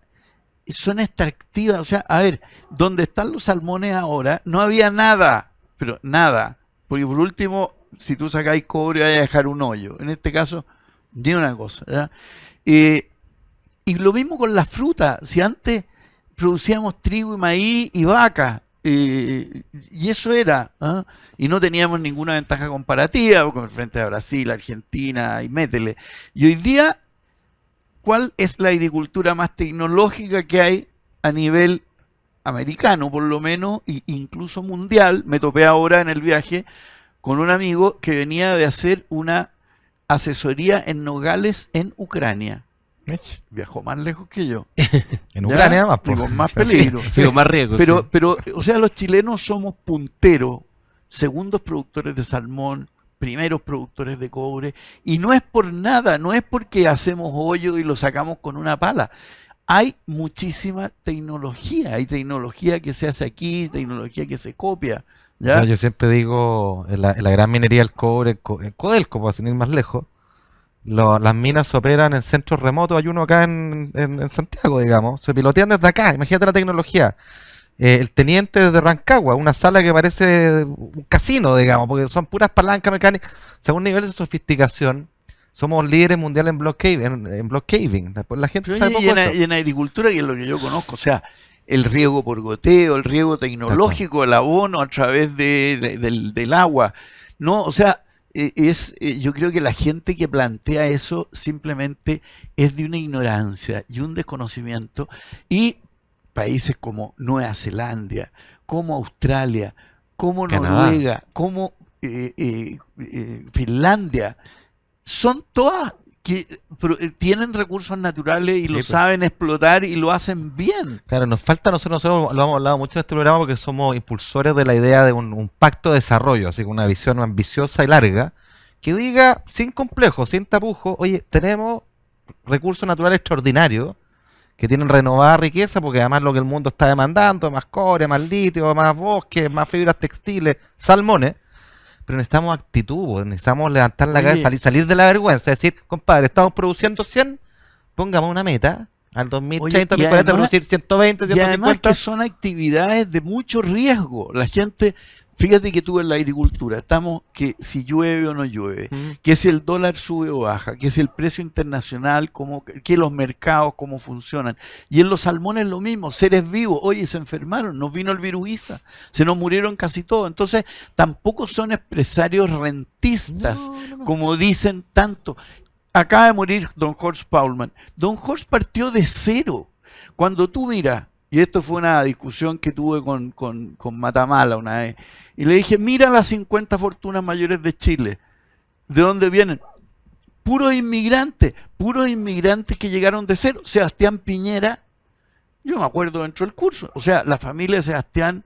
son extractivas. O sea, a ver, donde están los salmones ahora, no había nada, pero nada. Porque por último, si tú sacáis cobre, vais a dejar un hoyo. En este caso, ni una cosa. ¿verdad? Y lo mismo con la fruta. Si antes producíamos trigo y maíz y vaca, y eso era, ¿ah? Y no teníamos ninguna ventaja comparativa con frente a Brasil, Argentina y métele. Y hoy día, ¿cuál es la agricultura más tecnológica que hay a nivel americano, por lo menos, e incluso mundial? Me topé ahora en el viaje con un amigo que venía de hacer una asesoría en Nogales en Ucrania. Viajó más lejos que yo. En Ucrania más, Y pues. con más peligro. Sí, con más riesgo. sí. Pero, o sea, los chilenos somos punteros, segundos productores de salmón, primeros productores de cobre, y no es por nada, no es porque hacemos hoyo y lo sacamos con una pala. Hay muchísima tecnología, hay tecnología que se hace aquí, tecnología que se copia. O ¿ya? sea, yo siempre digo, en la gran minería del cobre, en Codelco, para sin ir más lejos, las minas se operan en centros remotos. Hay uno acá en Santiago, digamos, se pilotean desde acá. Imagínate la tecnología. El teniente desde Rancagua, una sala que parece un casino, digamos, porque son puras palancas mecánicas. Según niveles de sofisticación, somos líderes mundiales en block caving. En block caving. Después la gente Pero sabe poco de eso. y en agricultura, que es lo que yo conozco, o sea, el riego por goteo, el riego tecnológico, el abono a través del agua. No, o sea, yo creo que la gente que plantea eso simplemente es de una ignorancia y un desconocimiento. Y países como Nueva Zelanda, como Australia, como Canadá. Noruega, como Finlandia, son todas que tienen recursos naturales y Sí, lo pues. saben explotar y lo hacen bien. Claro, nos falta, nosotros lo hemos hablado mucho en este programa porque somos impulsores de la idea de un pacto de desarrollo, así con una visión ambiciosa y larga, que diga sin complejos, sin tapujos, oye, tenemos recursos naturales extraordinarios que tienen renovada riqueza, porque además lo que el mundo está demandando, más cobre, más litio, más bosques, más fibras textiles, salmones, pero necesitamos actitud, pues, necesitamos levantar la Oye. cabeza, salir de la vergüenza, decir, compadre, estamos produciendo 100, pongamos una meta, al 2030, Oye, y 2040, además- producir 120, Y además 150. que son actividades de mucho riesgo. La gente, fíjate que tú en la agricultura, estamos que si llueve o no llueve, que si el dólar sube o baja, que si el precio internacional, que los mercados, cómo funcionan. Y en los salmones lo mismo, seres vivos, oye, se enfermaron, nos vino el virus ISA, se nos murieron casi todos. Entonces, tampoco son empresarios rentistas, como dicen tanto. Acaba de morir don Horst Paulmann. Don Horst partió de cero. Cuando tú miras, y esto fue una discusión que tuve con Matamala una vez, y le dije, mira las 50 fortunas mayores de Chile. ¿De dónde vienen? Puros inmigrantes que llegaron de cero. Sebastián Piñera, yo me acuerdo dentro del curso, o sea, la familia de Sebastián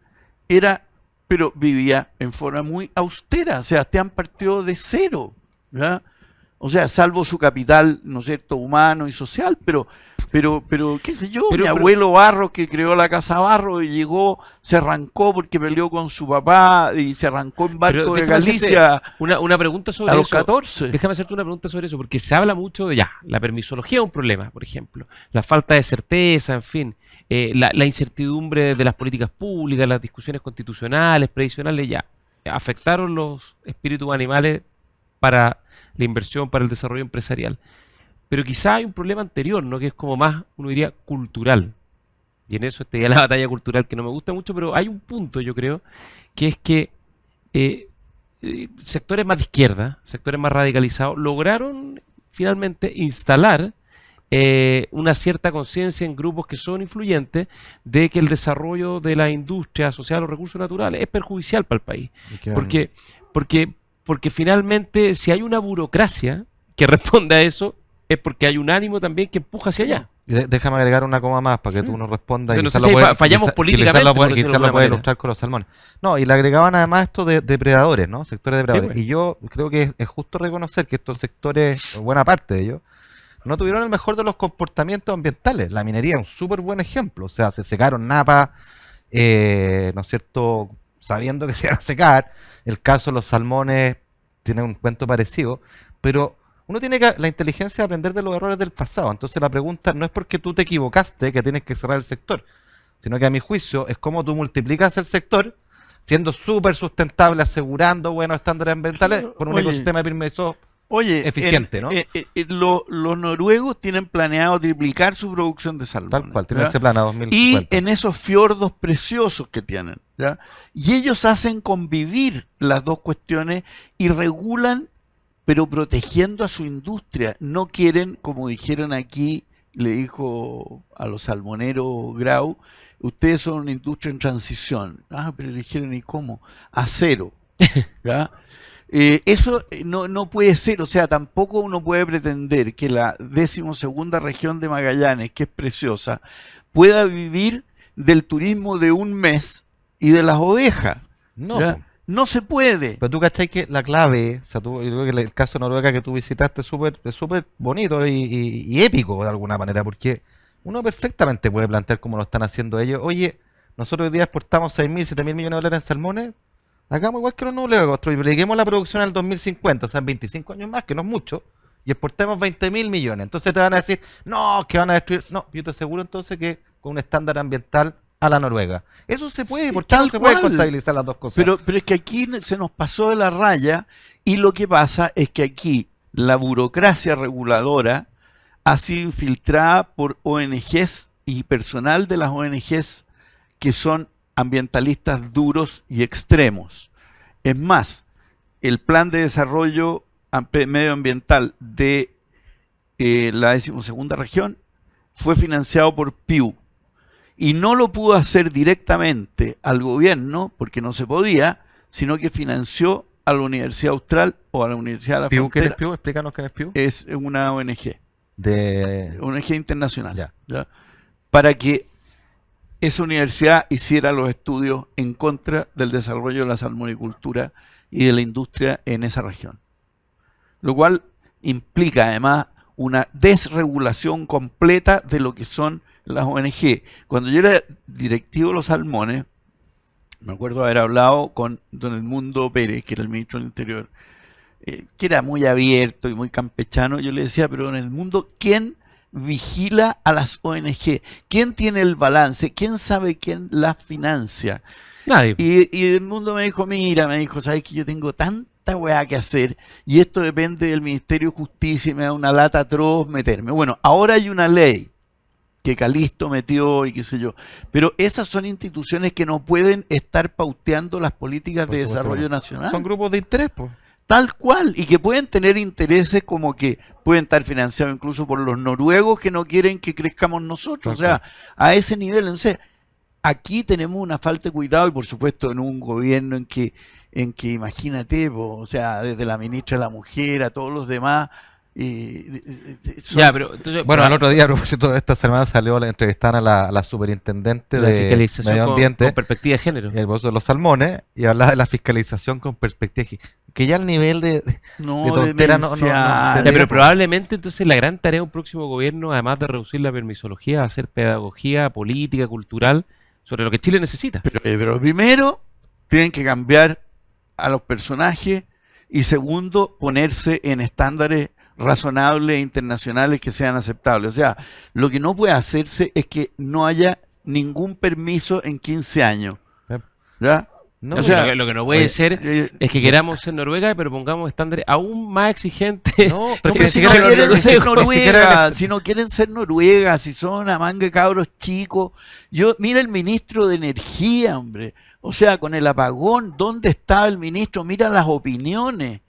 pero vivía en forma muy austera. Sebastián partió de cero, ¿ya? O sea, salvo su capital, ¿no es cierto?, humano y social, pero qué sé yo, mi abuelo Barros, que creó la Casa Barros y llegó, se arrancó porque peleó con su papá y se arrancó en barco de Galicia Una pregunta sobre a los eso. 14. Déjame hacerte una pregunta sobre eso, porque se habla mucho de la permisología es un problema, por ejemplo, la falta de certeza, en fin, la incertidumbre de las políticas públicas, las discusiones constitucionales, previsionales, afectaron los espíritus animales para la inversión, para el desarrollo empresarial. Pero quizá hay un problema anterior, ¿no? Que es como más, uno diría, cultural. Y en eso estaría la batalla cultural que no me gusta mucho, pero hay un punto, yo creo, que es que sectores más de izquierda, sectores más radicalizados, lograron finalmente instalar una cierta conciencia en grupos que son influyentes de que el desarrollo de la industria asociada a los recursos naturales es perjudicial para el país. Porque finalmente, si hay una burocracia que responde a eso, es porque hay un ánimo también que empuja hacia allá. Déjame agregar una coma más para que tú nos respondas. O sea, no sé si fallamos políticamente, por decirlo de quizás lo alguna puede manera. ilustrar con los salmones. No, y le agregaban además esto de depredadores, ¿no? Sectores depredadores. pues. Y yo creo que es justo reconocer que estos sectores, o buena parte de ellos, no tuvieron el mejor de los comportamientos ambientales. La minería es un súper buen ejemplo. O sea, se secaron napas, ¿no es cierto?, sabiendo que se iban a secar. El caso de los salmones tiene un cuento parecido, pero uno tiene la inteligencia de aprender de los errores del pasado. Entonces la pregunta no es porque tú te equivocaste que tienes que cerrar el sector, sino que a mi juicio es cómo tú multiplicas el sector siendo súper sustentable, asegurando buenos estándares ambientales con un ecosistema permiso eficiente, ¿no? Los noruegos tienen planeado triplicar su producción de salmón. Tal cual, tienen ese plan a Y 2050. en esos fiordos preciosos que tienen, ¿ya? Y ellos hacen convivir las dos cuestiones y regulan, pero protegiendo a su industria. No quieren, como dijeron aquí, le dijo a los salmoneros Grau, ustedes son una industria en transición. Ah, pero le dijeron, ¿y cómo? A cero. ¿Ya? Eso no puede ser, o sea, tampoco uno puede pretender que la 12ª región de Magallanes, que es preciosa, pueda vivir del turismo de un mes y de las ovejas. No, ¿ya? po. No se puede. Pero tú cachai que la clave, o sea, yo creo que el caso de Noruega que tú visitaste es súper bonito y épico de alguna manera, porque uno perfectamente puede plantear como lo están haciendo ellos. Oye, nosotros hoy día exportamos 6.000, 7.000 millones de dólares en salmones, hagamos igual que los noruegos, tripliquemos la producción al 2050, o sea, en 25 años más, que no es mucho, y exportemos 20.000 millones. Entonces te van a decir, no, que van a destruir. No, yo te aseguro entonces que con un estándar ambiental a la Noruega. Eso se puede, Sí, porque no tal se puede cual. contabilizar las dos cosas. Pero es que aquí se nos pasó de la raya y lo que pasa es que aquí la burocracia reguladora ha sido infiltrada por ONGs y personal de las ONGs que son ambientalistas duros y extremos. Es más, el plan de desarrollo medioambiental de la 12ª región fue financiado por PIU y no lo pudo hacer directamente al gobierno porque no se podía, sino que financió a la Universidad Austral o a la Universidad de la ¿PIU? ¿Qué es Frontera. PIU? Explícanos qué es PIU. Es una ONG, De... ONG internacional, Ya. ¿ya? Para que esa universidad hiciera los estudios en contra del desarrollo de la salmonicultura y de la industria en esa región. Lo cual implica además una desregulación completa de lo que son las ONG. Cuando yo era directivo de los salmones, me acuerdo haber hablado con don Edmundo Pérez, que era el ministro del Interior, que era muy abierto y muy campechano. Yo le decía, pero don Edmundo, ¿quién vigila a las ONG? ¿Quién tiene el balance? ¿Quién sabe quién las financia? Nadie. Y Edmundo me dijo, ¿sabes que yo tengo tanta weá que hacer y esto depende del Ministerio de Justicia y me da una lata atroz meterme? Bueno, ahora hay una ley que Calisto metió y qué sé yo, pero esas son instituciones que no pueden estar pauteando las políticas Por de supuesto desarrollo que no. nacional. Son grupos de interés, pues. Tal cual, y que pueden tener intereses como que pueden estar financiados incluso por los noruegos que no quieren que crezcamos nosotros. O sea, a ese nivel. Entonces, aquí tenemos una falta de cuidado y por supuesto en un gobierno en que imagínate, o sea, desde la ministra de la Mujer a todos los demás. Ya, pero entonces, Bueno, el otro día, a propósito de esta semana, salió la entrevistar a la superintendente la de fiscalización Medio con Ambiente perspectiva de género. y el voz de los salmones, y hablaba de la fiscalización con perspectiva, que ya el nivel de tontera Ya, pero probablemente entonces la gran tarea de un próximo gobierno, además de reducir la permisología, va a ser pedagogía política, cultural, sobre lo que Chile necesita. Pero primero, tienen que cambiar a los personajes y segundo, ponerse en estándares razonables e internacionales que sean aceptables. O sea, lo que no puede hacerse es que no haya ningún permiso en 15 años. ¿Ya? No, O sea, lo que no puede ser eh, es que queramos ser Noruega, pero pongamos estándares aún más exigentes. no, pero que si ni no siquiera- quieren ni ser siquiera- Noruega, si no quieren ser Noruega, si son una manga de cabros chicos. Mira el ministro de Energía, hombre. O sea, con el apagón, ¿dónde estaba el ministro? Mira las opiniones,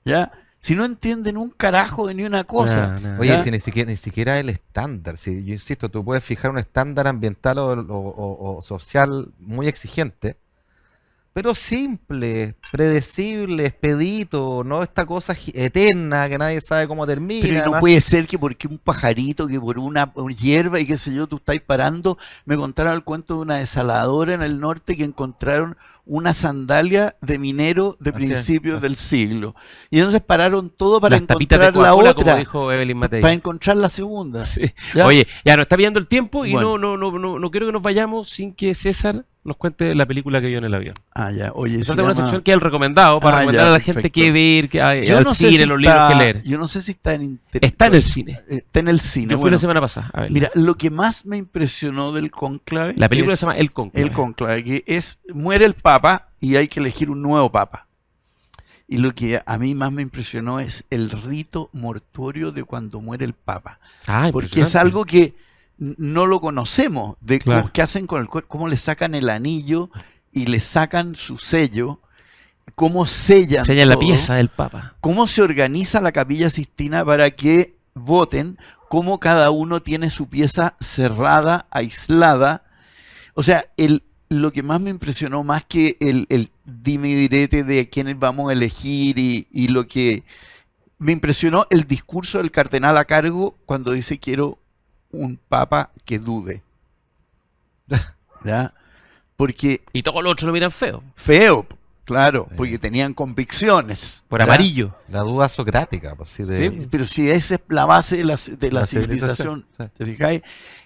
¿ya? Si no entienden un carajo de ni una cosa. Oye, ¿ya? si ni siquiera el estándar, si yo insisto, tú puedes fijar un estándar ambiental o social muy exigente, pero simple, predecible, expedito, no esta cosa eterna que nadie sabe cómo termina. Pero no además. puede ser que porque un pajarito, que por una hierba y qué sé yo, tú estás parando. Me contaron el cuento de una desaladora en el norte que encontraron una sandalia de minero de Así es, principios así. del siglo. Y entonces pararon todo para Las tapitas de encontrar la Coca-Cola, otra, como dijo Evelyn Matei. para encontrar la segunda. Sí. ¿Ya? Oye, ya nos está pillando el tiempo y Bueno. no quiero que nos vayamos sin que César nos cuente la película que vio en el avión. Ah, ya. Oye, Esa se es una llama- sección que es el recomendado para Ah, recomendar ya, a la gente perfecto. qué ver, Yo al no sé cine, si los libros que leer. Yo no sé si está en Está en el cine. Está en el cine. Yo fui Bueno, la semana pasada a verla. mira, lo que más me impresionó del cónclave. La película es se llama El Cónclave. El cónclave, que es, muere el papa y hay que elegir un nuevo papa. Y lo que a mí más me impresionó es el rito mortuorio de cuando muere el papa. Ah, Porque es impresionante. algo que no lo conocemos, de Claro. qué hacen con el cuerpo, cómo le sacan el anillo y le sacan su sello, cómo sellan Sellan la todo, pieza del Papa. cómo se organiza la Capilla Sistina para que voten, cómo cada uno tiene su pieza cerrada, aislada. O sea, lo que más me impresionó, más que el dime y direte de a quiénes vamos a elegir y lo que me impresionó, el discurso del cardenal a cargo cuando dice quiero un papa que dude. ¿Ya? Porque Y todos los otros lo miran feo. feo, claro, porque tenían convicciones. Por ¿ya? amarillo. La duda socrática, pues sí, de, Sí, pero si esa es la base de la la civilización, sí. ¿te fijáis?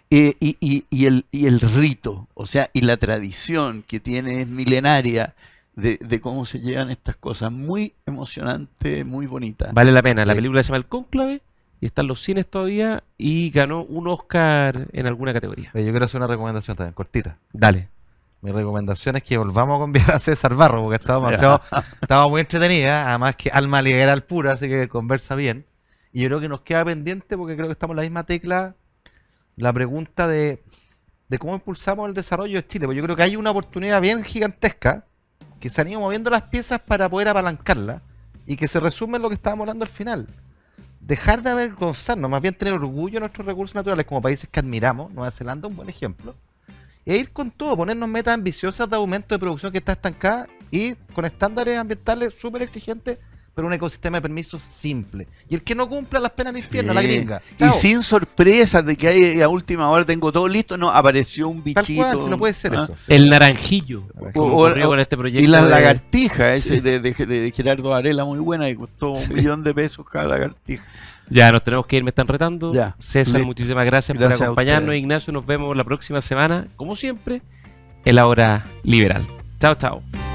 Y el rito, o sea, y la tradición que tiene es milenaria de cómo se llevan estas cosas. Muy emocionante, muy bonita. Vale la pena. La Sí. película se llama El Cónclave y está en los cines todavía y ganó un Oscar en alguna categoría. Yo quiero hacer una recomendación también, cortita. Dale. Mi recomendación es que volvamos a convidar a César Barro, porque estaba muy entretenida, además que alma liberal pura, así que conversa bien. Y yo creo que nos queda pendiente, porque creo que estamos en la misma tecla, la pregunta de cómo impulsamos el desarrollo de Chile. Porque yo creo que hay una oportunidad bien gigantesca, que se han ido moviendo las piezas para poder apalancarla, y que se resume en lo que estábamos hablando al final. Dejar de avergonzarnos, más bien tener orgullo de nuestros recursos naturales como países que admiramos. Nueva Zelanda es un buen ejemplo. E ir con todo, ponernos metas ambiciosas de aumento de producción que está estancada y con estándares ambientales súper exigentes, pero un ecosistema de permisos simple. Y el que no cumpla las penas del infierno, la gringa. Y Chao. sin sorpresas de que hay, a última hora tengo todo listo, no, apareció un Tal bichito. cual, si no puede ser eso. El naranjillo. O- Como o- ocurrió con este proyecto. Y la de- lagartija, ese de Gerardo Varela, muy buena, y costó $1.000.000 cada lagartija. Ya, nos tenemos que ir, me están retando. Ya. César, Listo. muchísimas gracias, Gracias por a acompañarnos. ustedes. Ignacio, nos vemos la próxima semana, como siempre, en la hora liberal. Chao, chao.